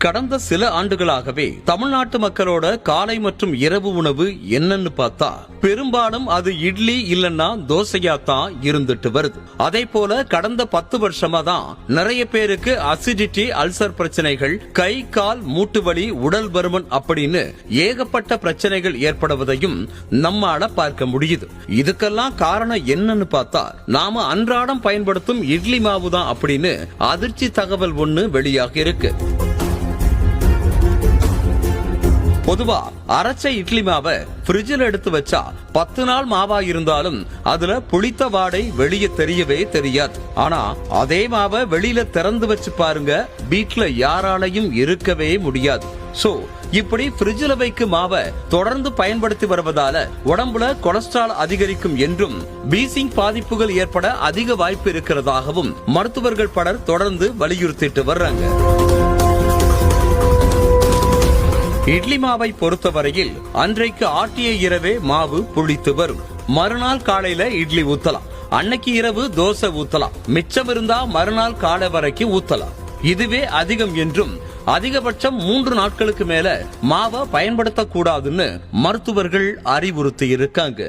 கடந்த சில ஆண்டுகளாகவே தமிழ்நாட்டு மக்களோட காலை மற்றும் இரவு உணவு என்னன்னு பார்த்தா பெரும்பாலும் அது இட்லி இல்லன்னா தோசையா தான் இருந்துட்டு வருது. அதே போல கடந்த 10 வருஷமா தான் நிறைய பேருக்கு அசிடிட்டி, அல்சர் பிரச்சனைகள், கை கால் மூட்டு வலி, உடல் பருமன் அப்படின்னு ஏகப்பட்ட பிரச்சனைகள் ஏற்படுவதையும் நம்மால பார்க்க முடியுது. இதுக்கெல்லாம் காரணம் என்னன்னு பார்த்தா நாம அன்றாடம் பயன்படுத்தும் இட்லி மாவு தான் அப்படின்னு அதிர்ச்சி தகவல் ஒண்ணு வெளியாக இருக்கு. பொதுவா அரைச்ச இட்லி மாவை ஃப்ரிட்ஜில் எடுத்து வச்சா 10 நாள் மாவா இருந்தாலும் அதுல புளித்த வாடை வெளியே தெரியவே தெரியாது. ஆனா அதே மாவை வெளியில திறந்து வச்சு பாருங்க, வீட்ல யாராலையும் இருக்கவே முடியாது. சோ இப்படி ஃப்ரிட்ஜில் வைக்கும் மாவை தொடர்ந்து பயன்படுத்தி வருவதால உடம்புல கொலஸ்ட்ரால் அதிகரிக்கும் என்றும் வீசிங் பாதிப்புகள் ஏற்பட அதிக வாய்ப்பு இருக்கிறதாகவும் மருத்துவர்கள் பலர் தொடர்ந்து வலியுறுத்திட்டு வர்றாங்க. இட்லி மாவை பொறுத்தவரையில் அன்றைக்கு ஆட்டிய இரவே மாவு புளித்து வரும். மறுநாள் காலையில இட்லி ஊத்தலாம், அன்னைக்கு இரவு தோசை ஊத்தலாம், மிச்சம் இருந்தா மறுநாள் காலை வரைக்கும் ஊத்தலாம். இதுவே அதிகம் என்றும் அதிகபட்சம் 3 நாட்களுக்கு மேல மாவை பயன்படுத்தக்கூடாதுன்னு மருத்துவர்கள் அறிவுறுத்தி இருக்காங்க.